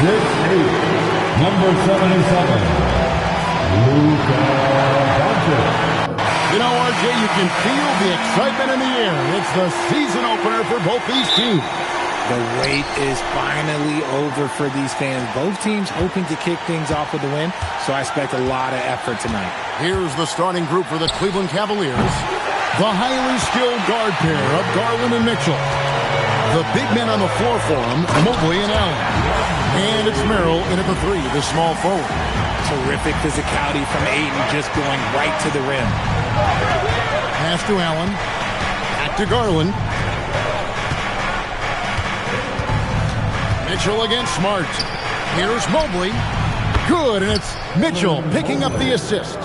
number 77, Luka Doncic. You know, RJ, you can feel the excitement in the air. It's the season opener for both these teams. The wait is finally over for these fans. Both teams hoping to kick things off with a win, so I expect a lot of effort tonight. Here's the starting group for the Cleveland Cavaliers. The highly skilled guard pair of Garland and Mitchell. The big men on the floor for them, Mobley and Allen. And it's Merrill in at the three, the small forward. Terrific physicality from Ayton, just going right to the rim. Pass to Allen. Back to Garland. Mitchell against Smart. Here's Mobley. Good, and it's Mitchell picking up the assist.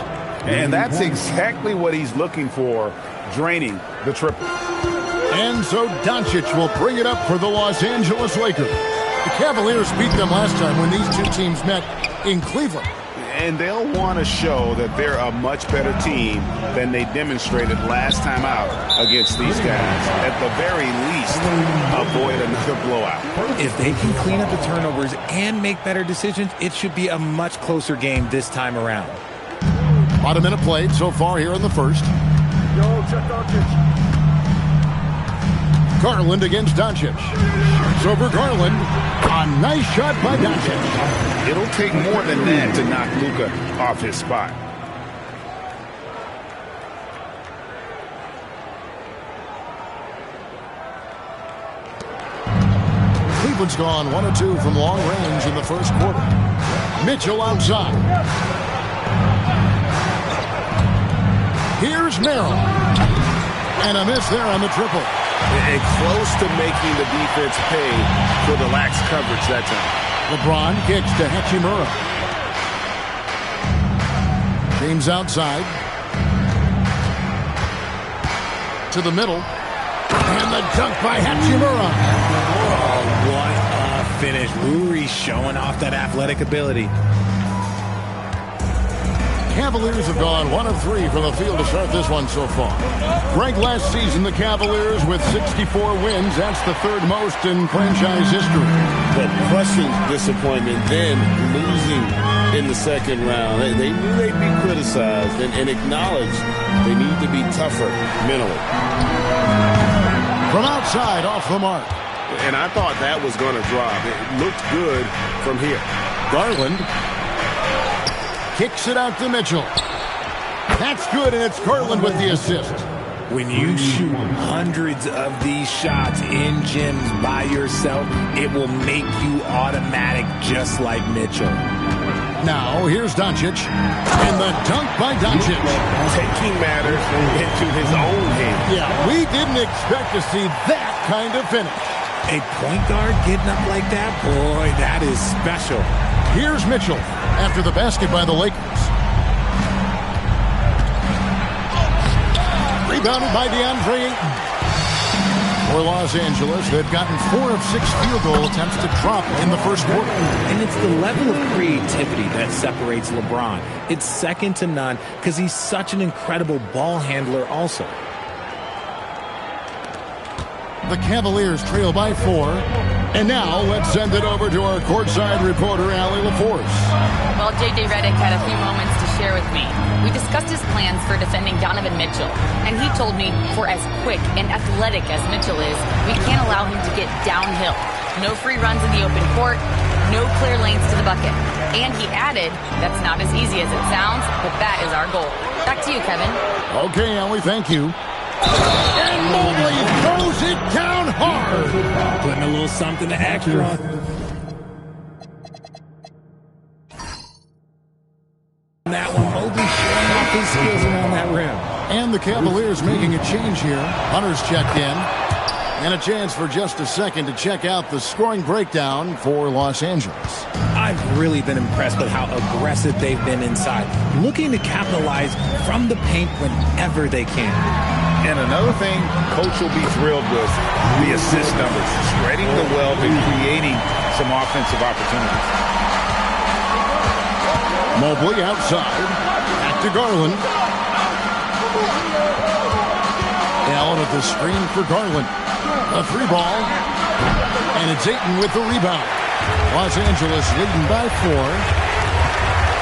And that's exactly what he's looking for, draining the triple. And so Doncic will bring it up for the Los Angeles Lakers. The Cavaliers beat them last time when these two teams met in Cleveland. And they'll want to show that they're a much better team than they demonstrated last time out against these guys. At the very least, avoid another blowout. If they can clean up the turnovers and make better decisions, it should be a much closer game this time around. About a minute played so far here in the first. Garland against Doncic. It's over Garland. A nice shot by Doncic. It'll take more than that to knock Luka off his spot. Cleveland's gone 1 of 2 from long range in the first quarter. Mitchell outside. Here's Merrill. And a miss there on the triple. And close to making the defense pay for the lax coverage that time. LeBron kicks to Hachimura. James outside. To the middle. And the dunk by Hachimura. Oh, what a finish. Uri showing off that athletic ability. Cavaliers have gone 1 of 3 from the field to start this one so far. Ranked last season, the Cavaliers with 64 wins. That's the third most in franchise history. But crushing disappointment, then losing in the second round. They knew they'd be criticized and acknowledged they need to be tougher mentally. From outside, off the mark. And I thought that was going to drop. It looked good from here. Garland kicks it out to Mitchell. That's good, and it's Garland with the assist. When you shoot hundreds of these shots in gyms by yourself, it will make you automatic just like Mitchell. Now, here's Doncic. And the dunk by Doncic. Taking matters into his own hands. Yeah, we didn't expect to see that kind of finish. A point guard getting up like that, boy, that is special. Here's Mitchell after the basket by the Lakers. Rebounded by DeAndre Ayton. For Los Angeles, they've gotten 4 of 6 field goal attempts to drop in the first quarter. And it's the level of creativity that separates LeBron. It's second to none because he's such an incredible ball handler also. The Cavaliers trail by 4. And now let's send it over to our courtside reporter, Allie LaForce. Well, J.J. Redick had a few moments to share with me. We discussed his plans for defending Donovan Mitchell, and he told me for as quick and athletic as Mitchell is, we can't allow him to get downhill. No free runs in the open court, no clear lanes to the bucket. And he added, that's not as easy as it sounds, but that is our goal. Back to you, Kevin. Okay, Allie, thank you. And Mobley throws it down hard. Putting a little something extra on. That one, Mobley showing off his skills around that rim. And the Cavaliers making a change here. Hunter's checked in. And a chance for just a second to check out the scoring breakdown for Los Angeles. I've really been impressed with how aggressive they've been inside, looking to capitalize from the paint whenever they can. And another thing Coach will be thrilled with, the assist numbers, spreading the wealth and creating some offensive opportunities. Mobley outside. Back to Garland. Allen at the screen for Garland. A 3 ball. And it's Ayton with the rebound. Los Angeles leading by 4.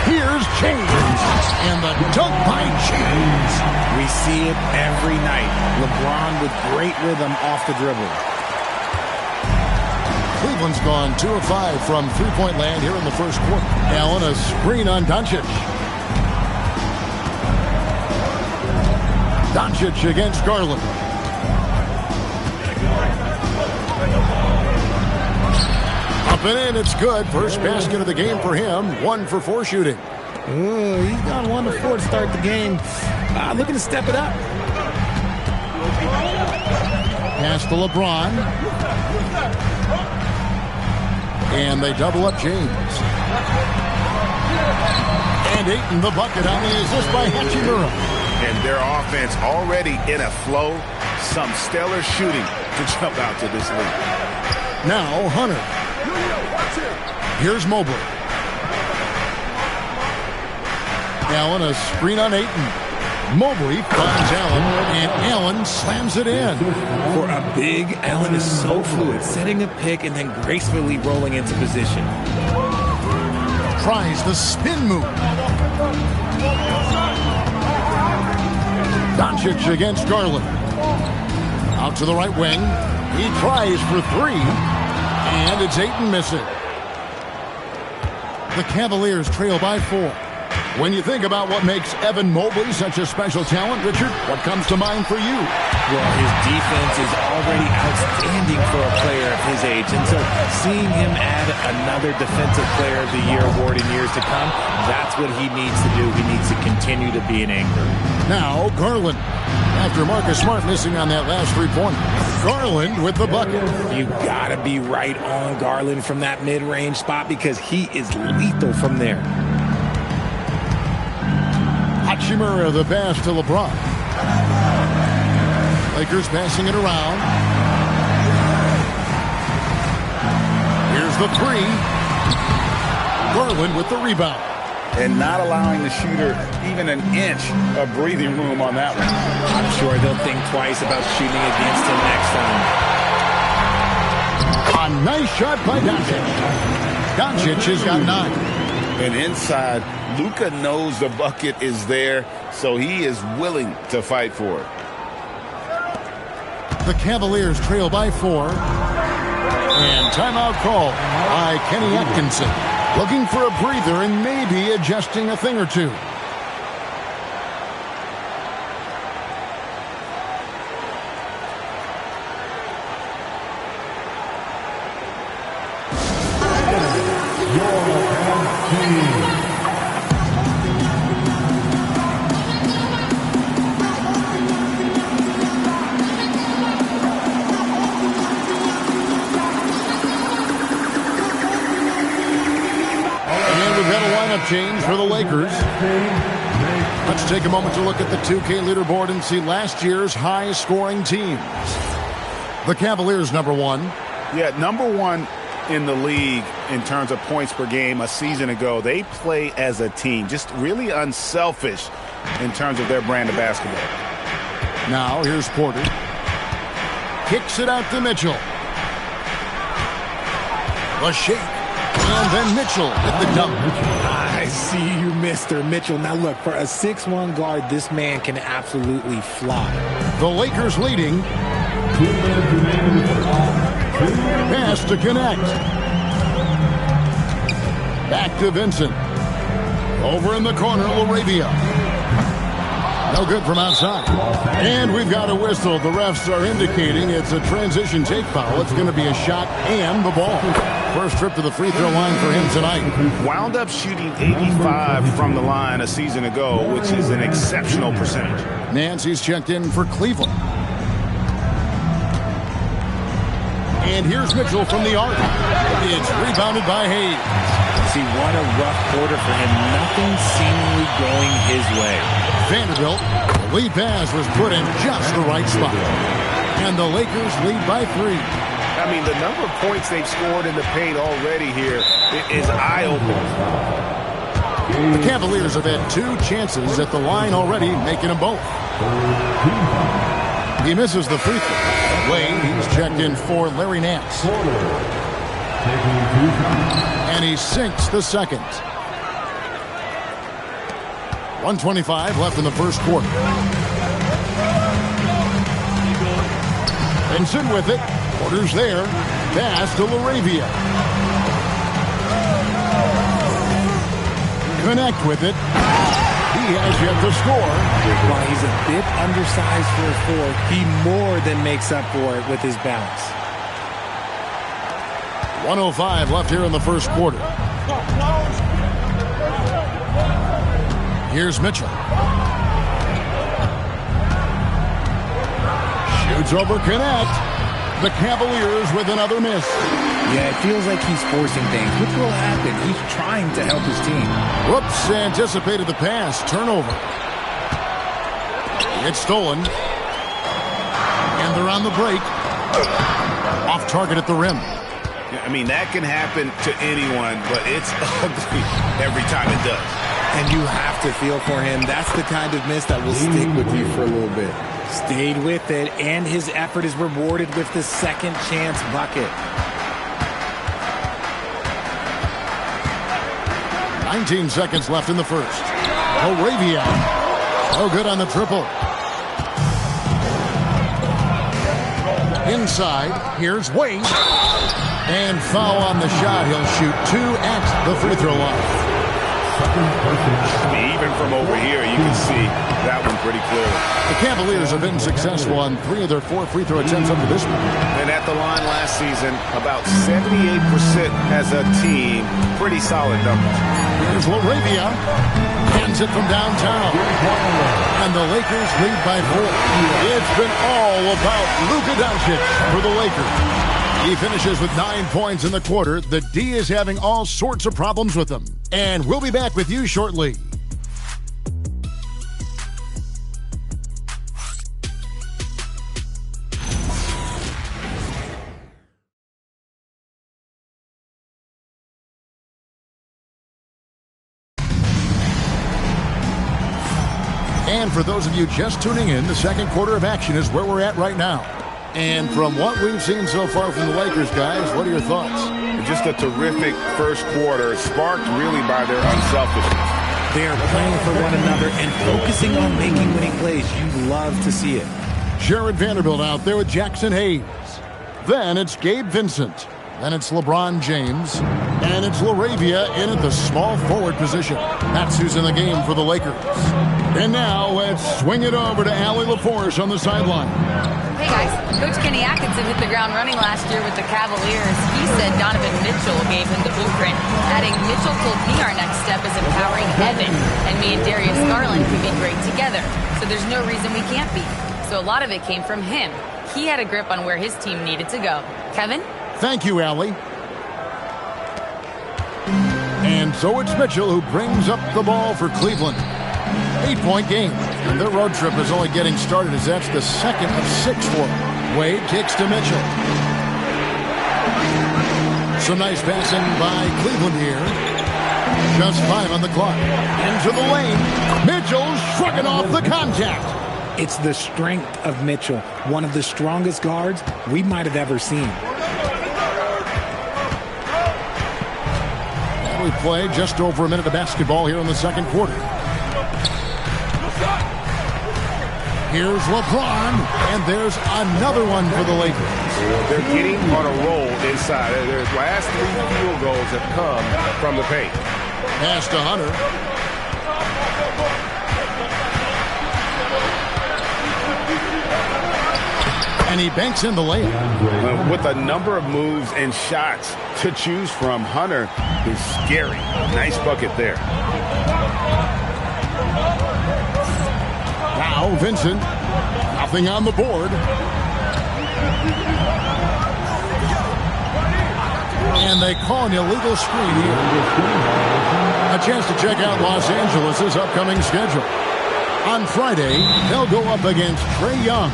Here's James, and the dunk by James. We see it every night. LeBron with great rhythm off the dribble. Cleveland's gone 2 of 5 from three-point land here in the first quarter. Allen, a screen on Doncic. Doncic against Garland. Up and in, it's good. First basket of the game for him. 1 for 4 shooting. He's gone 1 of 4 to start the game. Looking to step it up. Pass to LeBron. And they double up James. And Ayton the bucket on the assist by Hachimura. And their offense already in a flow. Some stellar shooting to jump out to this league. Now Hunter. Here's Mobley. Allen, a screen on Ayton. Mobley finds Allen, and Allen slams it in. For a big, Allen is so fluid, setting a pick and then gracefully rolling into position. Tries the spin move. Doncic against Garland. Out to the right wing. He tries for 3, and it's Ayton missing. The Cavaliers trail by 4. When you think about what makes Evan Mobley such a special talent, Richard, what comes to mind for you? Well, his defense is already outstanding for a player of his age. And so seeing him add another Defensive Player of the Year award in years to come, that's what he needs to do. He needs to continue to be an anchor. Now Garland. After Marcus Smart missing on that last 3-pointer. Garland with the bucket. You got to be right on Garland from that mid-range spot because he is lethal from there. Hachimura the pass to LeBron. Lakers passing it around. Here's the 3. Garland with the rebound. And not allowing the shooter even an inch of breathing room on that one. I'm sure they'll think twice about shooting against him next time. A nice shot by Doncic. Doncic has got 9. And inside, Luka knows the bucket is there, so he is willing to fight for it. The Cavaliers trail by 4. And timeout call by Kenny Atkinson. Looking for a breather and maybe adjusting a thing or two. Change for the Lakers. Let's take a moment to look at the 2K leaderboard and see last year's high-scoring teams. The Cavaliers, number 1. Yeah, number 1 in the league in terms of points per game a season ago. They play as a team, just really unselfish in terms of their brand of basketball. Now, here's Porter. Kicks it out to Mitchell. The shake. And then Mitchell with the dunk. I see you, Mr. Mitchell. Now look, for a 6'1 guard, this man can absolutely fly. The Lakers leading. Pass to connect. Back to Vincent. Over in the corner, LaRavia. No good from outside. And we've got a whistle. The refs are indicating it's a transition take foul. It's going to be a shot and the ball. First trip to the free throw line for him tonight. Wound up shooting 85 from the line a season ago, which is an exceptional percentage. Nancy's checked in for Cleveland. And here's Mitchell from the arc. It's rebounded by Hayes. See, what a rough quarter for him. Nothing seemingly going his way. Vanderbilt, the lead pass was put in just the right spot. And the Lakers lead by 3. I mean, the number of points they've scored in the paint already here is eye-opening. The Cavaliers have had 2 chances at the line already, making them both. He misses the free throw. Wade, he's checked in for Larry Nance. Taking 2 shots. And he sinks the second. 1:25 left in the first quarter. Vincent with it. Orders there. Pass to Laravia. Connect with it. He has yet to score. While he's a bit undersized for a 4, he more than makes up for it with his bounce. 1:05 left here in the first quarter. Here's Mitchell. Shoots over Connect. The Cavaliers with another miss. Yeah, it feels like he's forcing things, which will happen. He's trying to help his team. Whoops, anticipated the pass. Turnover. It's stolen. And they're on the break. Off target at the rim. I mean, that can happen to anyone, but it's ugly every time it does. And you have to feel for him. That's the kind of miss that will stick with you for a little bit. Stayed with it, and his effort is rewarded with the second chance bucket. 19 seconds left in the first. Laravia. No good on the triple. Inside, here's Wade. And foul on the shot. He'll shoot 2 at the free throw line. Even from over here, you can see that one pretty clearly. The Cavaliers have been successful on 3 of their 4 free throw attempts up to this point. And at the line last season, about 78% as a team. Pretty solid numbers. Here's Laravia. Hands it from downtown. And the Lakers lead by 4. It's been all about Luka Doncic for the Lakers. He finishes with 9 points in the quarter. The D is having all sorts of problems with him. And we'll be back with you shortly. And for those of you just tuning in, the second quarter of action is where we're at right now. And from what we've seen so far from the Lakers, guys, what are your thoughts? Just a terrific first quarter, sparked really by their unselfishness. They are playing for one another and focusing on making winning plays. You love to see it. Jared Vanderbilt out there with Jackson Hayes. Then it's Gabe Vincent. Then it's LeBron James. And it's Laravia in at the small forward position. That's who's in the game for the Lakers. And now let's swing it over to Allie LaForce on the sideline. Hey guys, Coach Kenny Atkinson hit the ground running last year with the Cavaliers. He said Donovan Mitchell gave him the blueprint, adding, Mitchell told me our next step is empowering Evan, and me and Darius Garland could be great together. So there's no reason we can't be. So a lot of it came from him. He had a grip on where his team needed to go. Kevin? Thank you, Allie. And so it's Mitchell who brings up the ball for Cleveland. 8-point game. And their road trip is only getting started as that's the second of 6 for them. Wade kicks to Mitchell. Some nice passing by Cleveland here. Just 5 on the clock. Into the lane. Mitchell shrugging off the contact. It's the strength of Mitchell, one of the strongest guards we might have ever seen. And we played just over a minute of basketball here in the second quarter. Here's LeBron, and there's another one for the Lakers. They're getting on a roll inside. Their last 3 field goals have come from the paint. Pass to Hunter. And he banks in the layup. With a number of moves and shots to choose from, Hunter is scary. Nice bucket there. Now Vincent, nothing on the board. And they call an illegal screen here. A chance to check out Los Angeles' upcoming schedule. On Friday, they'll go up against Trae Young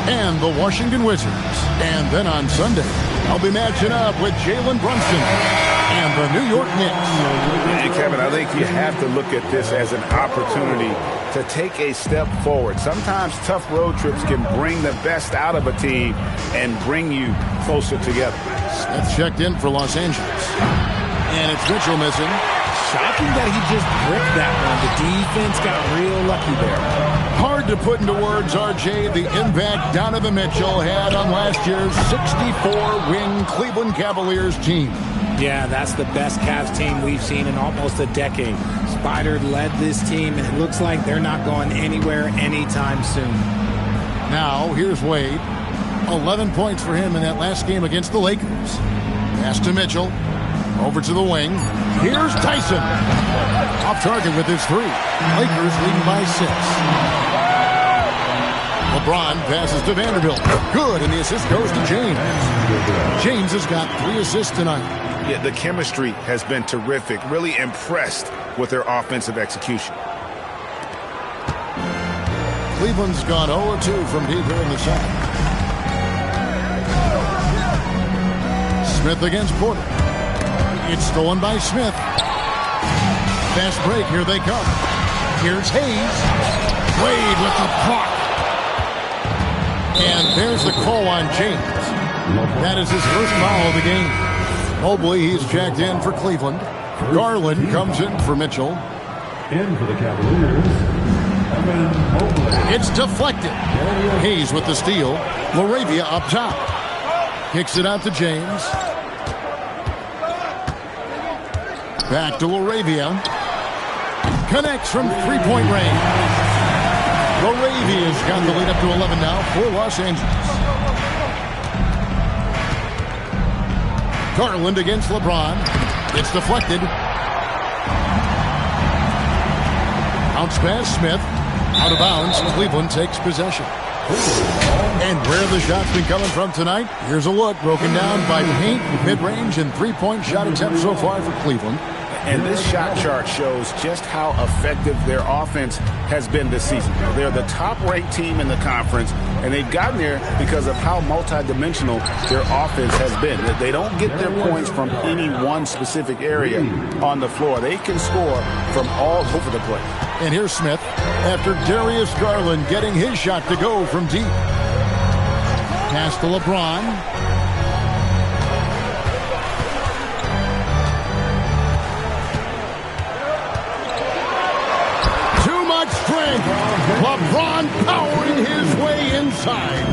and the Washington Wizards. And then on Sunday, they'll be matching up with Jalen Brunson and the New York Knicks. And Kevin, I think you have to look at this as an opportunity to take a step forward. Sometimes tough road trips can bring the best out of a team and bring you closer together. Smith checked in for Los Angeles. And it's Mitchell missing. Shocking that he just bricked that one. The defense got real lucky there. Hard to put into words, RJ, the impact Donovan Mitchell had on last year's 64-win Cleveland Cavaliers team. Yeah, that's the best Cavs team we've seen in almost a decade. Spider led this team, and it looks like they're not going anywhere anytime soon. Now, here's Wade. 11 points for him in that last game against the Lakers. Pass to Mitchell. Over to the wing. Here's Tyson. Off target with his three. Lakers leading by 6. LeBron passes to Vanderbilt. Good, and the assist goes to James. James has got 3 assists tonight. Yeah, the chemistry has been terrific. Really impressed with their offensive execution. Cleveland's gone 0-2 from deep here in the second. Smith against Porter. It's stolen by Smith. Fast break. Here they come. Here's Hayes. Wade with the block. And there's the call on James. That is his first foul of the game. Mobley, he's checked in for Cleveland. Garland comes in for Mitchell. In for the Cavaliers, Evan Mobley. It's deflected. Hayes with the steal. Laravia up top. Kicks it out to James. Back to Laravia. Connects from three-point range. Laravia's got the lead up to 11 now for Los Angeles. Garland against LeBron. It's deflected. Bounce pass, Smith. Out of bounds. Cleveland takes possession. And where the shot's been coming from tonight, here's a look broken down by paint, mid-range, and three-point shot attempts so far for Cleveland. And this shot chart shows just how effective their offense has been this season. They're the top-ranked team in the conference, and they've gotten there because of how multidimensional their offense has been. They don't get their points from any one specific area on the floor. They can score from all over the place. And here's Smith after Darius Garland getting his shot to go from deep. Pass to LeBron. LeBron powering his way inside.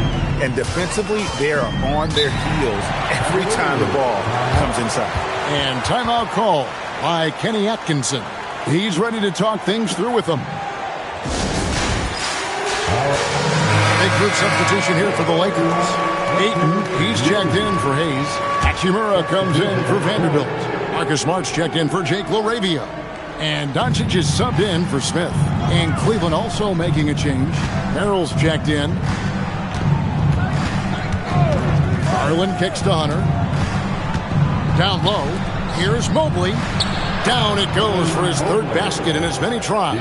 And defensively, they are on their heels every time the ball comes inside. And timeout call by Kenny Atkinson. He's ready to talk things through with them. Big group substitution here for the Lakers. Ayton, he's checked in for Hayes. Hachimura comes in for Vanderbilt. Marcus Smart's checked in for Jake Laravia. And Doncic is subbed in for Smith. And Cleveland also making a change. Merrill's checked in. Garland kicks to Hunter. Down low. Here's Mobley. Down it goes for his third basket in as many tries.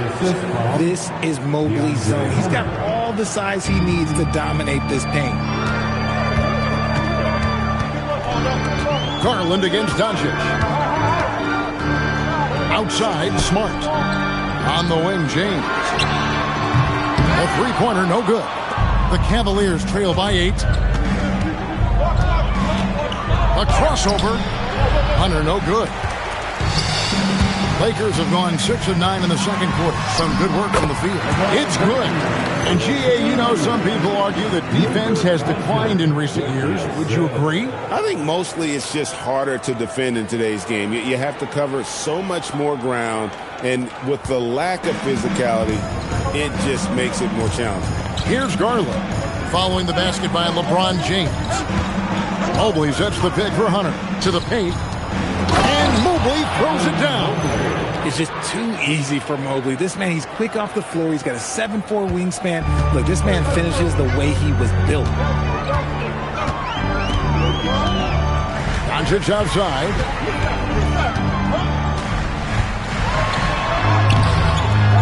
This is Mobley's zone. He's got all the size he needs to dominate this paint. Garland against Doncic. Outside, Smart. On the wing, James. A three-pointer, no good. The Cavaliers trail by 8. A crossover. Hunter, no good. Lakers have gone 6 of 9 in the second quarter. Some good work from the field. It's good. And, GA, you know some people argue that defense has declined in recent years. Would you agree? I think mostly it's just harder to defend in today's game. You have to cover so much more ground, and with the lack of physicality, it just makes it more challenging. Here's Garland following the basket by LeBron James. Mobley sets the pick for Hunter to the paint. And Mobley throws it down. It's just too easy for Mobley. This man, he's quick off the floor. He's got a 7'4" wingspan. Look, this man finishes the way he was built. Doncic outside.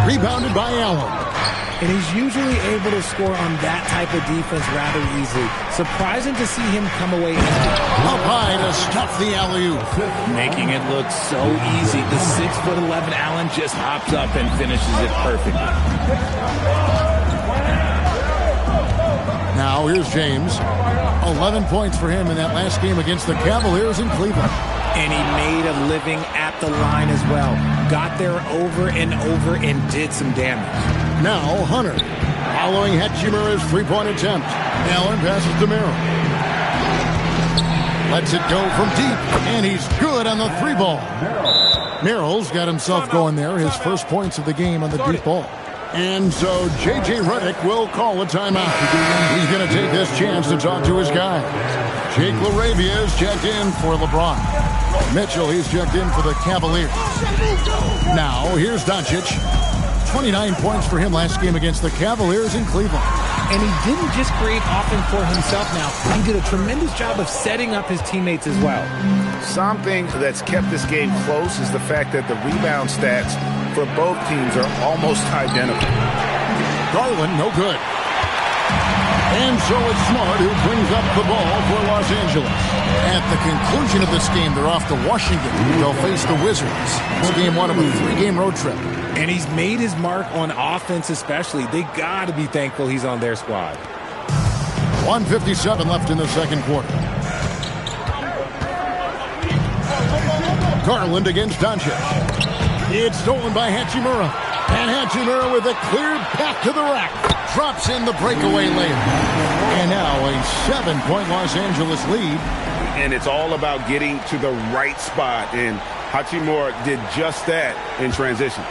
Rebounded by Allen. and he's usually able to score on that type of defense rather easily. Surprising to see him come away empty. Up high to stuff the alley-oop. Making it look so easy. The 6'11" Allen just hops up and finishes it perfectly. Now here's James. 11 points for him in that last game against the Cavaliers in Cleveland. And he made a living at the line as well. Got there over and over and did some damage. Now Hunter. Following Hachimura's three-point attempt. Allen passes to Merrill. Lets it go from deep, and he's good on the three ball. Merrill's got himself going there. His first points of the game on the deep ball. And so J.J. Redick will call a timeout. He's going to take this chance to talk to his guy. Jake LaRavia is checked in for LeBron. Mitchell, he's checked in for the Cavaliers. Now, here's Doncic. 29 points for him last game against the Cavaliers in Cleveland. And he didn't just create offense for himself now. He did a tremendous job of setting up his teammates as well. Something that's kept this game close is the fact that the rebound stats for both teams are almost identical. Garland, no good. And so it's Smart who brings up the ball for Los Angeles. At the conclusion of this game, they're off to Washington. They'll face the Wizards. It's game one of a three-game road trip. And he's made his mark on offense especially. They got to be thankful he's on their squad. 1:57 left in the second quarter. Garland against Doncic. It's stolen by Hachimura. And Hachimura with a clear path to the rack. Drops in the breakaway layup. And now a 7-point Los Angeles lead. And it's all about getting to the right spot. And Hachimura did just that in transition.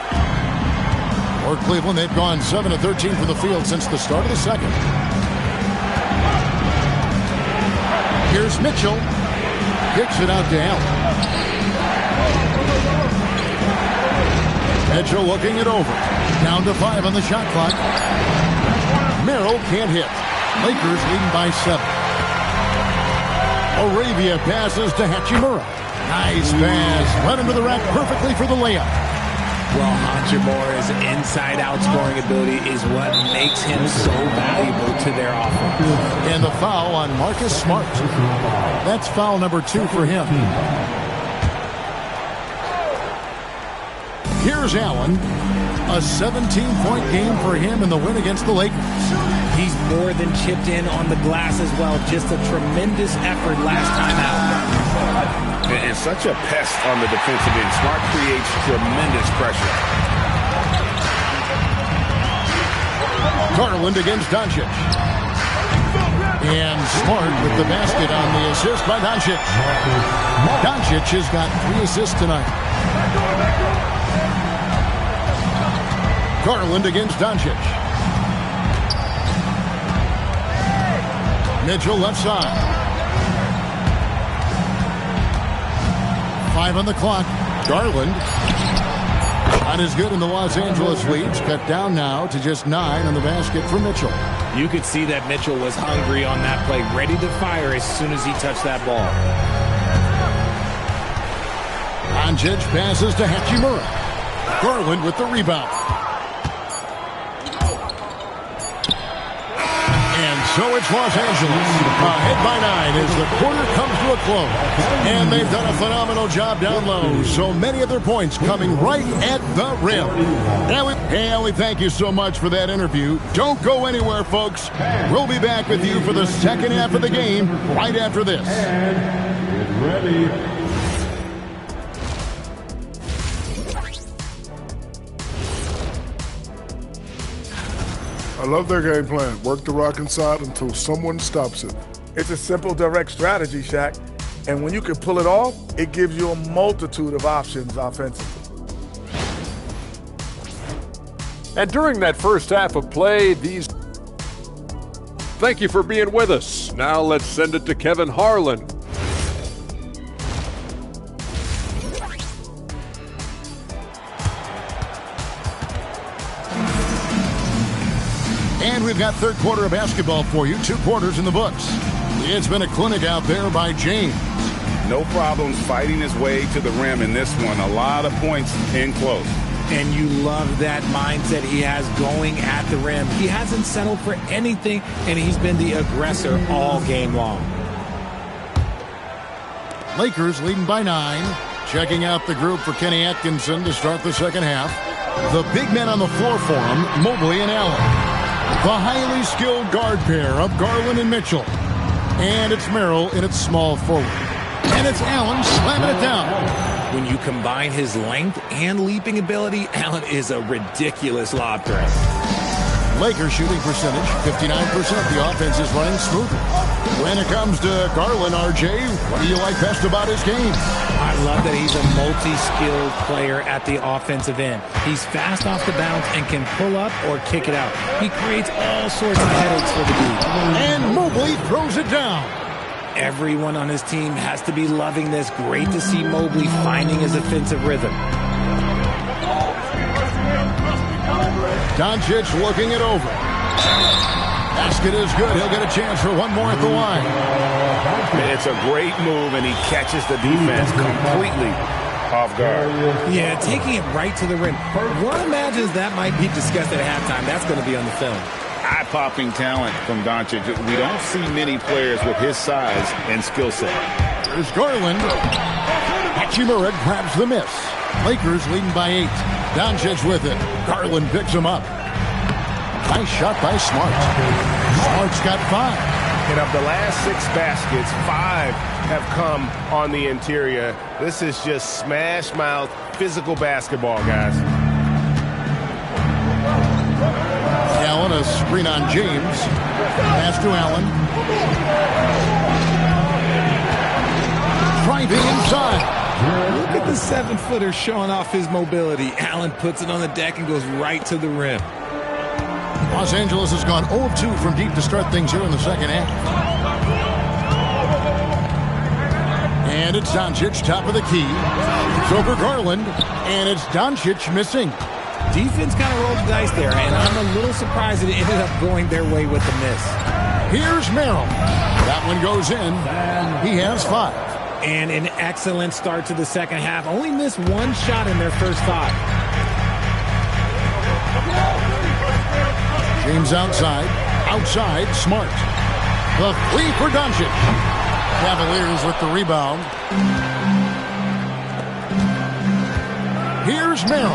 For Cleveland, they've gone 7 of 13 from the field since the start of the second. Here's Mitchell. Kicks it out to Allen. Mitchell looking it over. Down to 5 on the shot clock. Merrill can't hit. Lakers leading by 7. Arabia passes to Hachimura. Nice pass. Led him to the rack perfectly for the layup. Well, Hachimura's inside-out scoring ability is what makes him so valuable to their offense. And the foul on Marcus Smart. That's foul number 2 for him. Here's Allen. A 17-point game for him in the win against the Lakers. He's more than chipped in on the glass as well. Just a tremendous effort last time out. And such a pest on the defensive end. Smart creates tremendous pressure. Garland against Doncic. And Smart with the basket on the assist by Doncic. Doncic has got 3 assists tonight. Garland against Doncic. Mitchell left side. 5 on the clock. Garland. Not as good in the Los Angeles leads. Cut down now to just 9 on the basket for Mitchell. You could see that Mitchell was hungry on that play, ready to fire as soon as he touched that ball. Doncic passes to Hachimura. Garland with the rebound. So it's Los Angeles ahead by 9 as the quarter comes to a close. And they've done a phenomenal job down low. So many of their points coming right at the rim. Haley, thank you so much for that interview. Don't go anywhere, folks. We'll be back with you for the second half of the game right after this. And get ready. I love their game plan. Work the rock inside until someone stops it. It's a simple, direct strategy, Shaq. And when you can pull it off, it gives you a multitude of options offensively. And during that first half of play, Thank you for being with us. Now let's send it to Kevin Harlan. And we've got third quarter of basketball for you. 2 quarters in the books. It's been a clinic out there by James. No problems fighting his way to the rim in this one. A lot of points in close. And you love that mindset he has going at the rim. He hasn't settled for anything, and he's been the aggressor all game long. Lakers leading by 9. Checking out the group for Kenny Atkinson to start the second half. The big men on the floor for him, Mobley and Allen. The highly skilled guard pair of Garland and Mitchell. And it's Merrill in its small forward. And it's Allen slamming it down. When you combine his length and leaping ability, Allen is a ridiculous lob threat. Lakers shooting percentage, 59%. The offense is running smoothly. When it comes to Garland, RJ, what do you like best about his game? I love that he's a multi-skilled player at the offensive end. He's fast off the bounce and can pull up or kick it out. He creates all sorts of headaches for the D. And Mobley throws it down. Everyone on his team has to be loving this. Great to see Mobley finding his offensive rhythm. Doncic looking it over. Basket is good. He'll get a chance for one more at the line. It's a great move, and he catches the defense completely off guard. Yeah, taking it right to the rim. One imagines that might be discussed at halftime. That's going to be on the film. Eye-popping talent from Doncic. We don't see many players with his size and skill set. There's Garland. Hachimura grabs the miss. Lakers leading by 8. Doncic with it. Garland picks him up. Nice shot by Smart. Smart's got 5. And of the last 6 baskets, 5 have come on the interior. This is just smash mouth, physical basketball, guys. Allen, a screen on James. Pass to Allen. Driving inside. Look at the 7-footer showing off his mobility. Allen puts it on the deck and goes right to the rim. Los Angeles has gone 0 of 2 from deep to start things here in the second half. And it's Doncic, top of the key. It's over Garland, and it's Doncic missing. Defense kind of rolled the dice there, and I'm a little surprised that it ended up going their way with the miss. Here's Merrill. That one goes in. He has 5. And an excellent start to the second half. Only missed 1 shot in their first 5. James outside. Outside, Smart. The 3 for Doncic. Cavaliers with the rebound. Here's Merrill.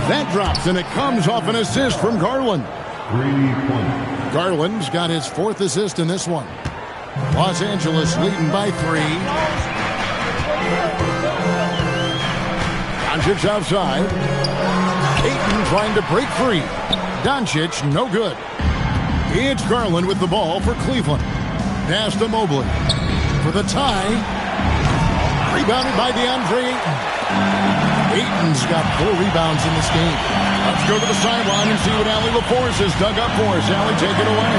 That drops, and it comes off an assist from Garland. 3-point. Garland's got his 4th assist in this one. Los Angeles leading by 3. Doncic outside. Ayton trying to break free. Doncic, no good. It's Garland with the ball for Cleveland. Pass to Mobley. For the tie. Rebounded by DeAndre Ayton. Ayton's got 4 rebounds in this game. Let's go to the sideline and see what Allie LaForce has dug up for us. Allie, take it away.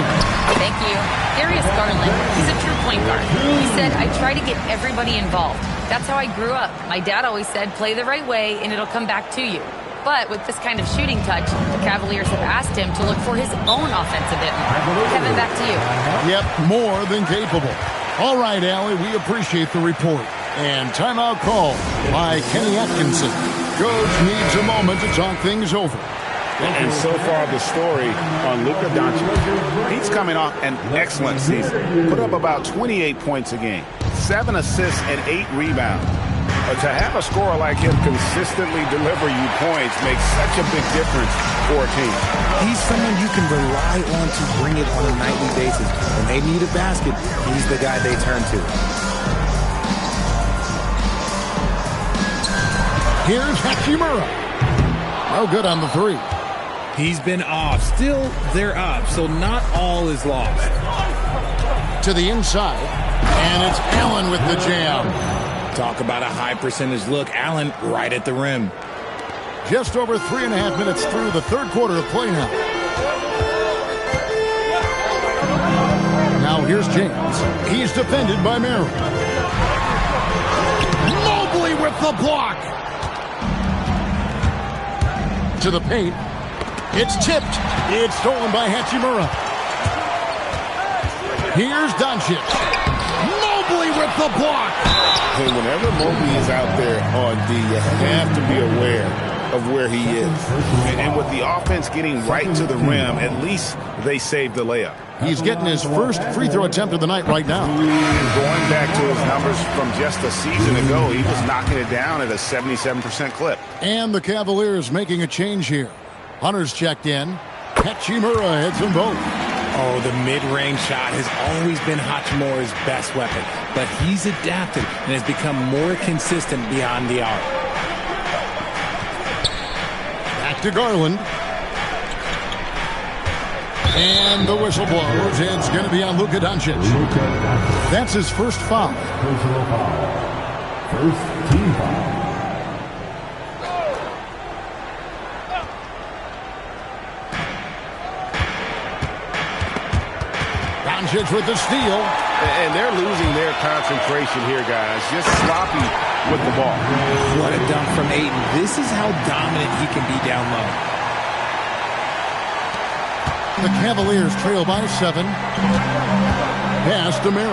Thank you. Darius Garland, he's a true point guard. He said, I try to get everybody involved. That's how I grew up. My dad always said, play the right way and it'll come back to you. But with this kind of shooting touch, the Cavaliers have asked him to look for his own offense a bit more. Kevin, back to you. Yep, more than capable. All right, Allie, we appreciate the report. And timeout call by Kenny Atkinson. Coach needs a moment to talk things over. And so far, the story on Luka Doncic, he's coming off an excellent season. Put up about 28 points a game, 7 assists and 8 rebounds. But to have a scorer like him consistently deliver you points makes such a big difference for a team. He's someone you can rely on to bring it on a nightly basis. When they need a basket, he's the guy they turn to. Here's Hachimura. No good on the 3. He's been off. Still, they're up, so not all is lost. To the inside, and it's Allen with the jam. Talk about a high percentage look. Allen right at the rim. Just over 3.5 minutes through the third quarter of play now. Now here's James. He's defended by Merrill. Mobley with the block. To the paint. It's tipped. It's stolen by Hachimura. Here's Doncic. Mobley with the block. Hey, whenever Mobley is out there on D, you have to be aware of where he is. And with the offense getting right to the rim, at least they saved the layup. He's getting his first free throw attempt of the night right now. And going back to his numbers from just a season ago, he was knocking it down at a 77% clip. And the Cavaliers making a change here. Hunter's checked in. Hachimura hits them both. Oh, the mid-range shot has always been Hachimura's best weapon, but he's adapted and has become more consistent beyond the arc. Back to Garland. And the whistle blows. It's going to be on Luka Doncic. That's his first foul. Personal foul. First team foul. Doncic with the steal. And they're losing their concentration here, guys. Just sloppy with the ball. What a dunk from Ayton. This is how dominant he can be down low. The Cavaliers trail by 7. Pass to Merrill.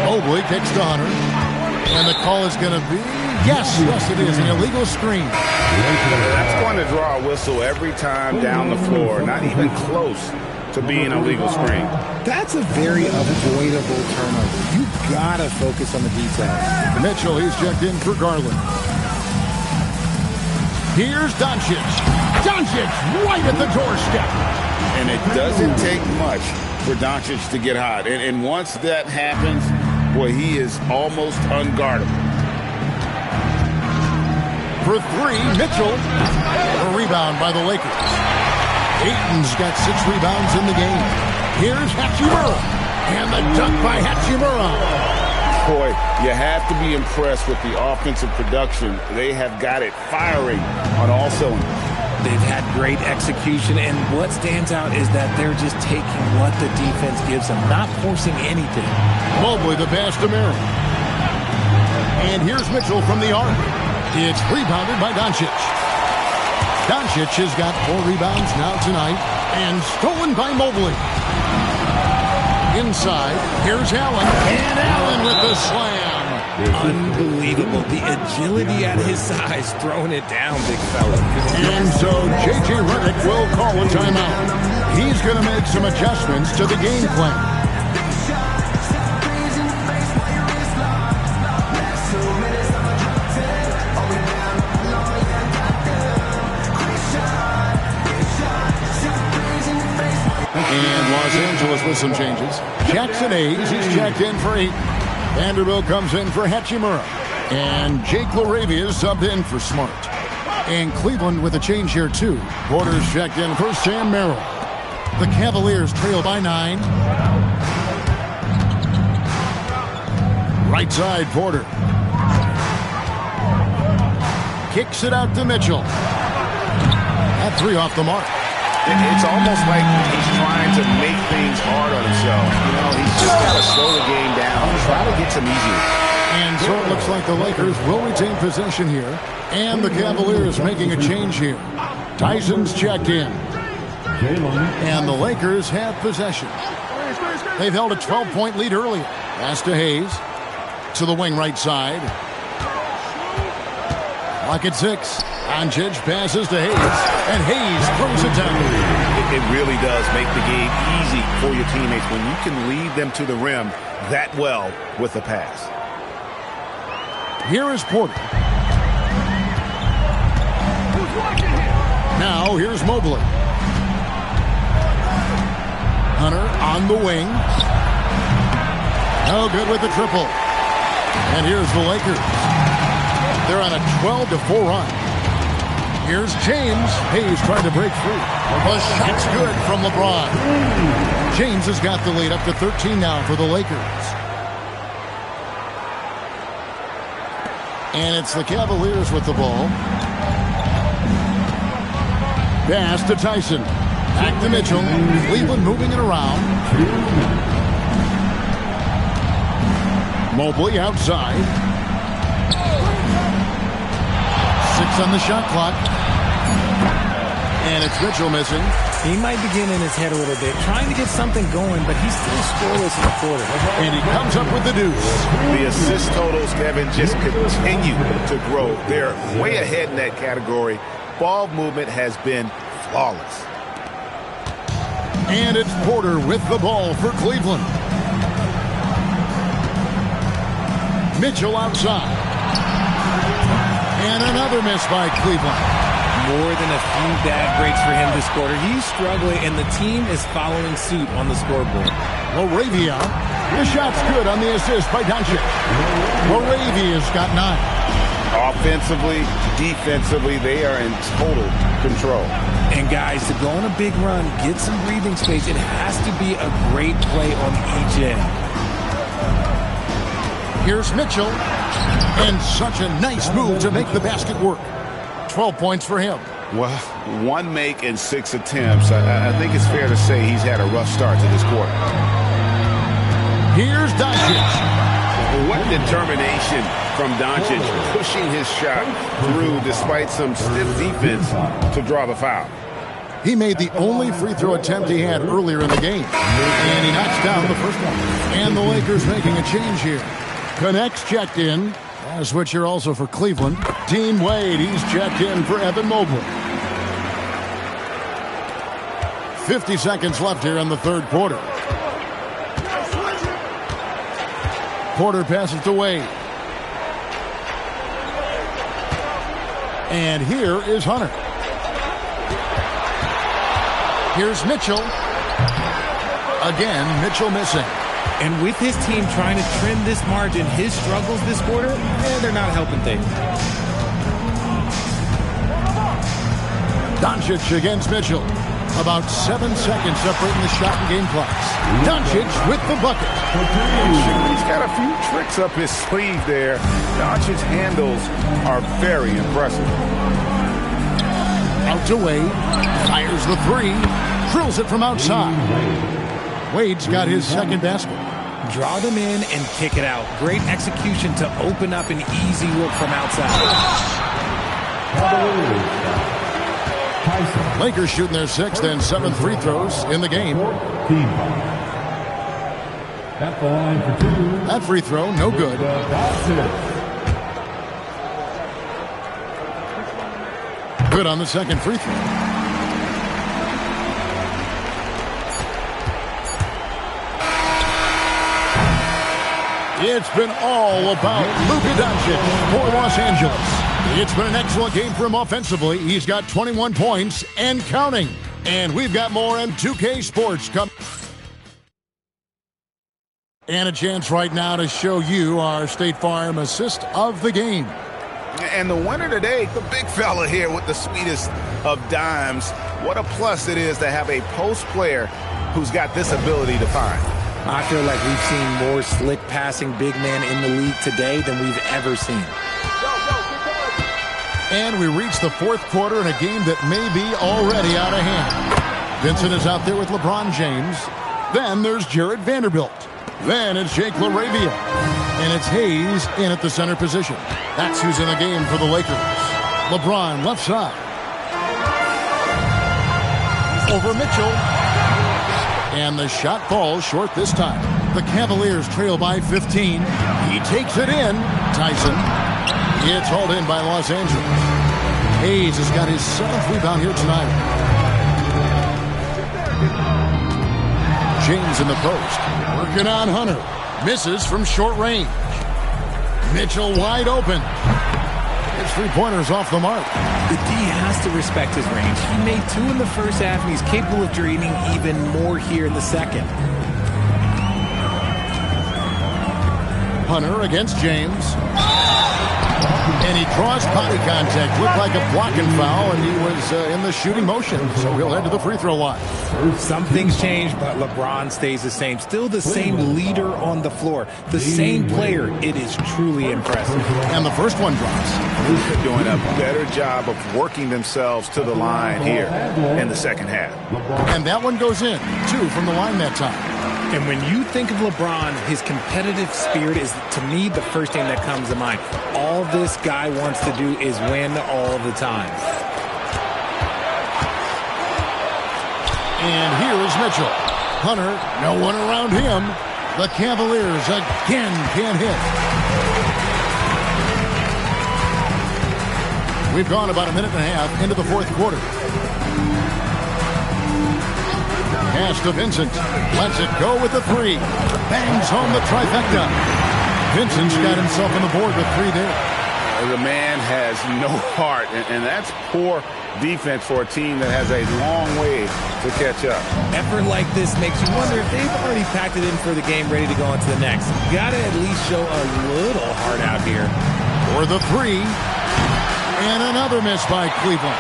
Mobley kicks to Hunter. And the call is going to be, yes, it is, an illegal screen. That's going to draw a whistle every time down the floor. Not even close to being a legal screen. That's a very avoidable turnover. You got to focus on the details. Mitchell, he's checked in for Garland. Here's Doncic. Doncic right at the doorstep. And it doesn't take much for Doncic to get hot. And once that happens, boy, he is almost unguardable. For 3, Mitchell. A rebound by the Lakers. Ayton's got 6 rebounds in the game. Here's Hachimura. And the dunk by Hachimura. Boy, you have to be impressed with the offensive production. They have got it firing on all cylinders. They've had great execution, and what stands out is that they're just taking what the defense gives them, not forcing anything. Mobley the pass to Merrill. And here's Mitchell from the arc. It's rebounded by Doncic. Doncic has got 4 rebounds now tonight, and stolen by Mobley. Inside, here's Allen. And Allen with the slam. Unbelievable. The agility at his size, throwing it down, big fella. And so J.J. Redick will call a timeout. He's going to make some adjustments to the game plan. And Los Angeles with some changes. Jackson Hayes, he's checked in for 8. Vanderbilt comes in for Hachimura. And Jake LaRavia is subbed in for Smart. And Cleveland with a change here, too. Porter's checked in for Sam Merrill. The Cavaliers trail by 9. Right side, Porter. Kicks it out to Mitchell. That 3 off the mark. It's almost like he's trying to make things hard on himself. You know, he's just got to slow the game down, try to get some easier. And so it looks like the Lakers will retain possession here. And the Cavaliers making a change here. Tyson's checked in. And the Lakers have possession. They've held a 12-point lead earlier. Pass to Hayes. To the wing right side. Clock at 6. Doncic passes to Hayes. And Hayes throws it down. It really does make the game easy for your teammates when you can lead them to the rim that well with the pass. Here is Porter. Now here's Mobley. Hunter on the wing. No good with the triple. And here's the Lakers. They're on a 12-4 run. Here's James. Hayes trying to break free. The shot's good from LeBron. James has got the lead up to 13 now for the Lakers. And it's the Cavaliers with the ball. Pass to Tyson. Back to Mitchell. Cleveland moving it around. Mobley outside. 6 on the shot clock. And it's Mitchell missing. He might be getting in his head a little bit, trying to get something going, but he's still scoreless in the quarter. And he comes up with the deuce. The assist totals, Kevin, just continue to grow. They're way ahead in that category. Ball movement has been flawless. And it's Porter with the ball for Cleveland. Mitchell outside. And another miss by Cleveland. More than a few bad breaks for him this quarter. He's struggling, and the team is following suit on the scoreboard. Laravia. The shot's good on the assist by Doncic. Laravia's got 9. Offensively, defensively, they are in total control. And guys, to go on a big run, get some breathing space, it has to be a great play on each end. Here's Mitchell. And such a nice move to make the basket work. 12 points for him. Well, 1 make and 6 attempts. I think it's fair to say he's had a rough start to this quarter. Here's Doncic. What determination from Doncic, pushing his shot through despite some stiff defense to draw the foul. He made the only free throw attempt he had earlier in the game. And he knocks down the first one. And the Lakers making a change here. Connects checked in. A switcher also for Cleveland. Dean Wade, he's checked in for Evan Mobley. 50 seconds left here in the third quarter. Porter passes to Wade. And here is Hunter. Here's Mitchell. Again, Mitchell missing. And with his team trying to trim this margin, his struggles this quarter, they're not helping things. Doncic against Mitchell. About 7 seconds separating the shot and game clocks. Doncic with the bucket. He's got a few tricks up his sleeve there. Doncic's handles are very impressive. Out to Wade. Fires the 3. Drills it from outside. Wade's got his second basket. Draw them in and kick it out. Great execution to open up an easy look from outside. Lakers shooting their 6th and 7th free throws in the game. At the line for 2. That free throw, no good. Good on the second free throw. It's been all about Luka Doncic for Los Angeles. It's been an excellent game for him offensively. He's got 21 points and counting. And we've got more M2K Sports coming. And a chance right now to show you our State Farm assist of the game. And the winner today, the big fella here with the sweetest of dimes. What a plus it is to have a post player who's got this ability to find. I feel like we've seen more slick passing big man in the league today than we've ever seen. And we reach the fourth quarter in a game that may be already out of hand. Vincent is out there with LeBron James. Then there's Jared Vanderbilt. Then it's Jake LaRavia. And it's Hayes in at the center position. That's who's in the game for the Lakers. LeBron left side. Over Mitchell. And the shot falls short this time. The Cavaliers trail by 15. He takes it in. Tyson. It's hauled in by Los Angeles. Hayes has got his 7th rebound here tonight. James in the post. Working on Hunter. Misses from short range. Mitchell wide open. His 3-pointers off the mark. The D has to respect his range. He made 2 in the first half, and he's capable of draining even more here in the second. Hunter against James. And he draws body contact. Looked like a blocking foul, and he was in the shooting motion. So he'll head to the free throw line. Some things change, but LeBron stays the same. Still the same leader on the floor. The same player. It is truly impressive. And the first one drops. They're doing a better job of working themselves to the line here in the second half. And that one goes in. 2 from the line that time. And when you think of LeBron, his competitive spirit is, to me, the first thing that comes to mind. All this guy wants to do is win all the time. And here is Mitchell. Hunter, no one around him. The Cavaliers again can't hit. We've gone about a minute and a half into the fourth quarter. Pass to Vincent. Lets it go with the three. Bangs home the trifecta. Vincent's got himself on the board with three there. The man has no heart, and that's poor defense for a team that has a long way to catch up. Effort like this makes you wonder if they've already packed it in for the game, ready to go on to the next. Got to at least show a little heart out here. For the three. And another miss by Cleveland.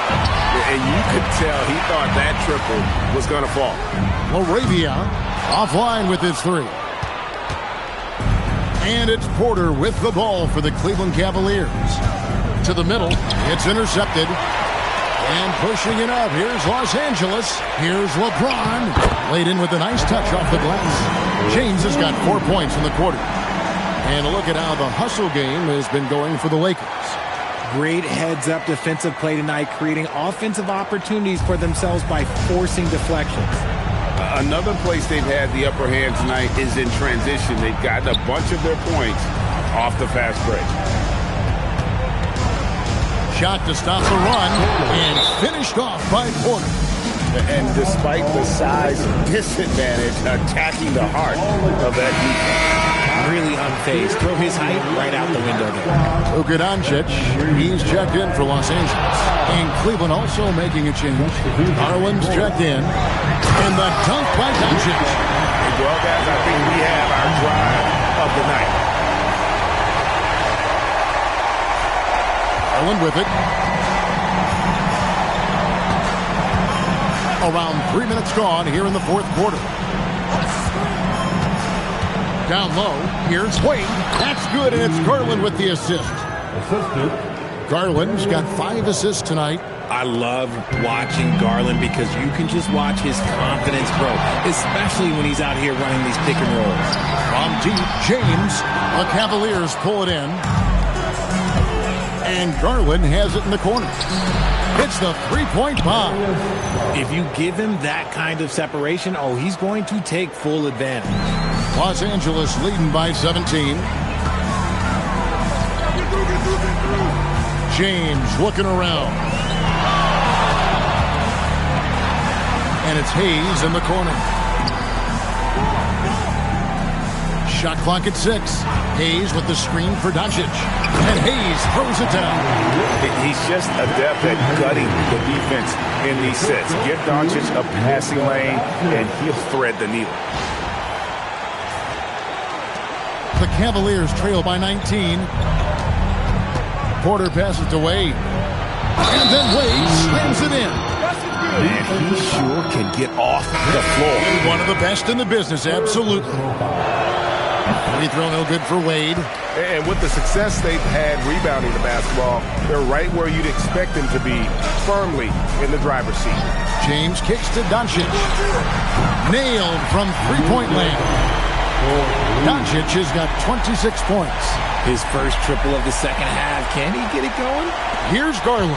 And you could tell he thought that triple was going to fall. Laravia offline with his three. And it's Porter with the ball for the Cleveland Cavaliers. To the middle. It's intercepted. And pushing it up. Here's Los Angeles. Here's LeBron. Laid in with a nice touch off the glass. James has got 4 points in the quarter. And a look at how the hustle game has been going for the Lakers. Great heads-up defensive play tonight, creating offensive opportunities for themselves by forcing deflections. Another place they've had the upper hand tonight is in transition. They've gotten a bunch of their points off the fast break. Shot to stop the run, and finished off by Porter. And despite the size disadvantage, attacking the heart of that defense. Really unfazed. Throw his height right out the window there. Luka Doncic, he's checked in for Los Angeles. And Cleveland also making a change. Garland's checked in. And the dunk by Doncic. Well, guys, I think we have our drive of the night. Garland with it. Around 3 minutes gone here in the fourth quarter. Down low, here's Wade. That's good, and it's Garland with the assist. Garland's got 5 assists tonight. I love watching Garland because you can just watch his confidence grow, especially when he's out here running these pick and rolls. From deep, James. The Cavaliers pull it in. And Garland has it in the corner. It's the three-point bomb. If you give him that kind of separation, he's going to take full advantage. Los Angeles leading by 17. James looking around. And it's Hayes in the corner. Shot clock at 6. Hayes with the screen for Doncic. And Hayes throws it down. He's just adept at gutting the defense in these sets. Give Doncic a passing lane, and he'll thread the needle. The Cavaliers trail by 19. Porter passes to Wade. And then Wade slams it in. Man, he sure can get off the floor. One of the best in the business, absolutely. Free throw no good for Wade. And with the success they've had rebounding the basketball, they're right where you'd expect them to be, firmly in the driver's seat. James kicks to Doncic. Nailed from three-point land. Doncic has got 26 points. His first triple of the second half. Can he get it going? Here's Garland.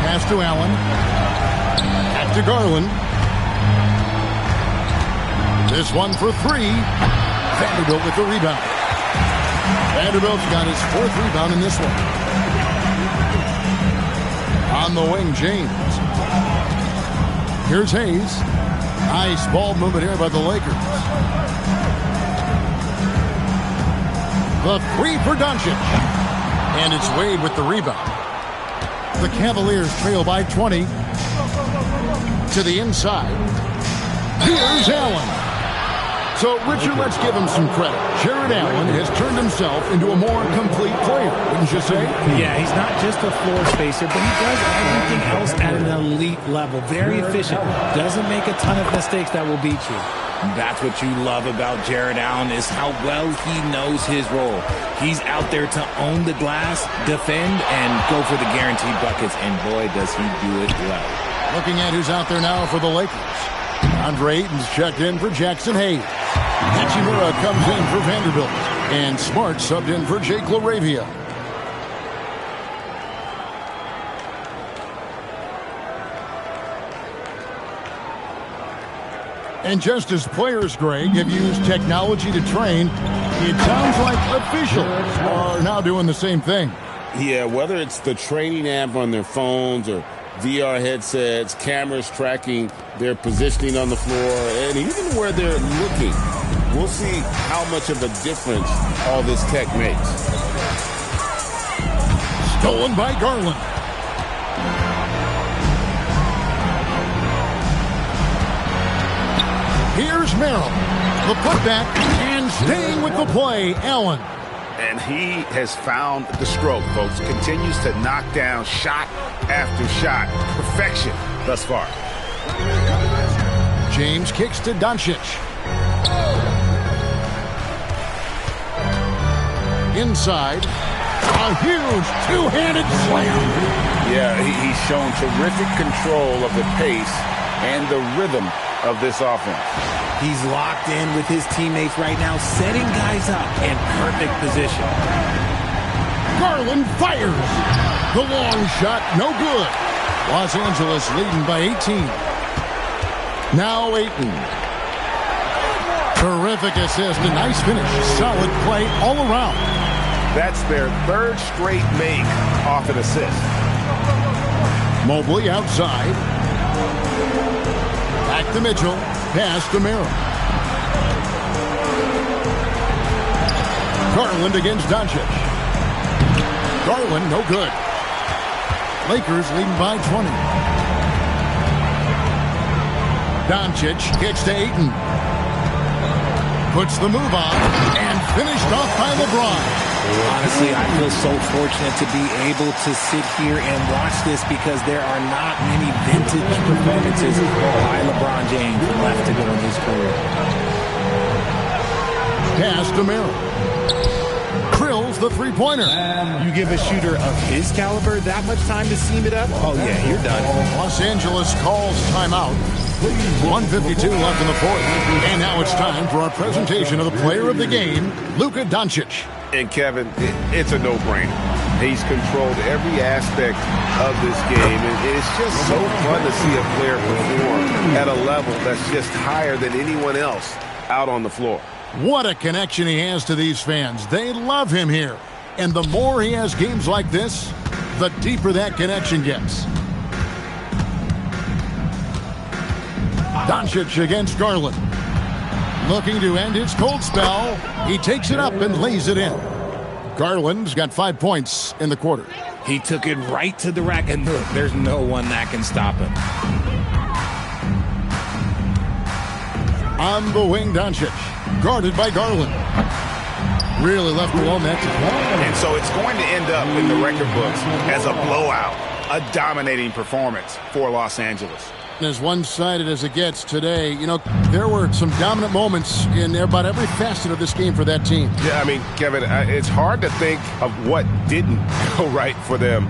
Pass to Allen. Back to Garland. This one for 3. Vanderbilt with the rebound. Vanderbilt's got his 4th rebound in this one. On the wing, James. Here's Hayes. Nice ball movement here by the Lakers. The 3 for Doncic. And it's Wade with the rebound. The Cavaliers trail by 20. To the inside. Here's Allen. So, Richard, let's give him some credit. Jared Allen has turned himself into a more complete player, wouldn't you say? Yeah, he's not just a floor spacer, but he does everything else at an elite level. Very efficient. Doesn't make a ton of mistakes that will beat you. That's what you love about Jared Allen, is how well he knows his role. He's out there to own the glass, defend, and go for the guaranteed buckets, and boy, does he do it well. Looking at who's out there now for the Lakers. Andre Ayton's checked in for Jackson Hayes. Hachimura comes in for Vanderbilt. And Smart subbed in for Jake LaRavia. And just as players, Greg, have used technology to train, it sounds like officials are now doing the same thing. Yeah, whether it's the training app on their phones or VR headsets, cameras tracking their positioning on the floor, and even where they're looking, we'll see how much of a difference all this tech makes. Stolen by Garland. Here's Merrill. The putback and staying with the play, Allen. And he has found the stroke, folks. Continues to knock down shot after shot. Perfection thus far. James kicks to Doncic. Inside. A huge two-handed slam. Yeah, he's shown terrific control of the pace and the rhythm of this offense. He's locked in with his teammates right now, setting guys up in perfect position. Garland fires. The long shot, no good. Los Angeles leading by 18. Now Ayton. Terrific assist, a nice finish. Solid play all around. That's their third straight make off an assist. Mobley outside. Back to Mitchell. Pass to Merrill. Garland against Doncic. Garland, no good. Lakers leading by 20. Doncic kicks to Ayton. Puts the move on and finished off by LeBron. Honestly, I feel so fortunate to be able to sit here and watch this because there are not many vintage performances by LeBron James left to go in his career. Pass to Merrill. Drills the three-pointer. You give a shooter of his caliber that much time to seam it up? Oh, yeah, you're done. Los Angeles calls timeout. 1:52 left in the fourth. And now it's time for our presentation of the player of the game, Luka Doncic. And Kevin, it's a no-brainer. He's controlled every aspect of this game, and it's just so fun to see a player perform at a level that's just higher than anyone else out on the floor. What a connection he has to these fans. They love him here. And the more he has games like this, the deeper that connection gets. Doncic against Garland. Looking to end his cold spell. He takes it up and lays it in. Garland's got 5 points in the quarter. He took it right to the rack, and look, there's no one that can stop him. On the wing, Doncic. Guarded by Garland. Really left alone that time. And so it's going to end up in the record books as a blowout, a dominating performance for Los Angeles. As one-sided as it gets today, you know, there were some dominant moments in about every facet of this game for that team. Yeah, I mean, Kevin, it's hard to think of what didn't go right for them.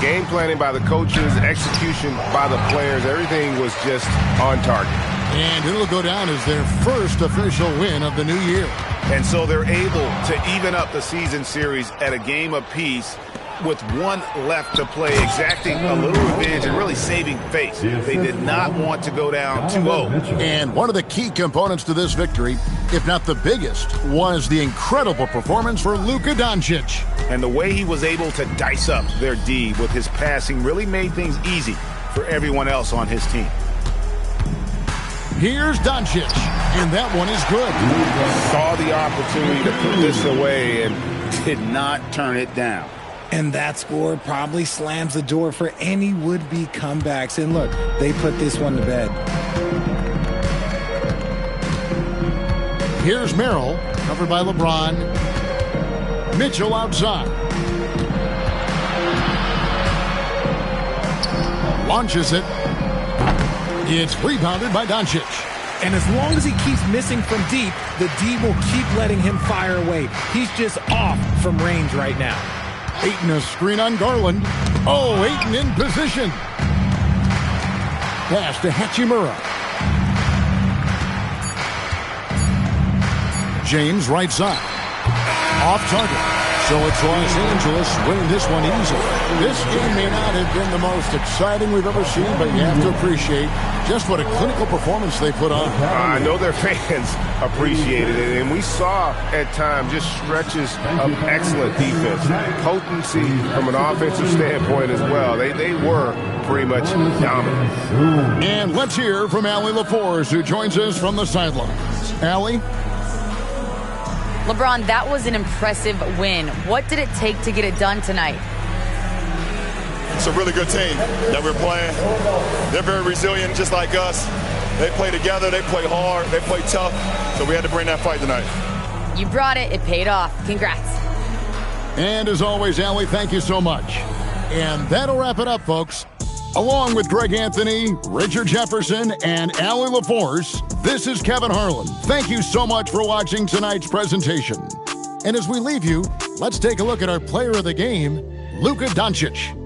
Game planning by the coaches, execution by the players, everything was just on target. And it'll go down as their first official win of the new year. And so they're able to even up the season series at a game apiece with one left to play, exacting a little revenge and really saving face. They did not want to go down 2-0. And one of the key components to this victory, if not the biggest, was the incredible performance for Luka Doncic. And the way he was able to dice up their D with his passing really made things easy for everyone else on his team. Here's Doncic, and that one is good. Saw the opportunity to put this away and did not turn it down. And that score probably slams the door for any would-be comebacks. And look, they put this one to bed. Here's Merrill, covered by LeBron. Mitchell outside. Launches it. It's rebounded by Doncic. And as long as he keeps missing from deep, the D will keep letting him fire away. He's just off from range right now. Ayton a screen on Garland. Oh, Ayton in position. Pass to Hachimura. James right side. Off target. So it's Los Angeles winning this one easily. This game may not have been the most exciting we've ever seen, but you have to appreciate just what a clinical performance they put on. I know their fans appreciated it, and we saw at times just stretches of excellent defense, potency from an offensive standpoint as well. They were pretty much dominant. And let's hear from Allie LaForce, who joins us from the sidelines. Allie? LeBron, that was an impressive win. What did it take to get it done tonight? It's a really good team that we're playing. They're very resilient, just like us. They play together, they play hard, they play tough, so we had to bring that fight tonight. You brought it. It paid off. Congrats. And as always, Allie, thank you so much. And that'll wrap it up, folks. Along with Greg Anthony, Richard Jefferson, and Allie LaForce, this is Kevin Harlan. Thank you so much for watching tonight's presentation. And as we leave you, let's take a look at our player of the game, Luka Doncic.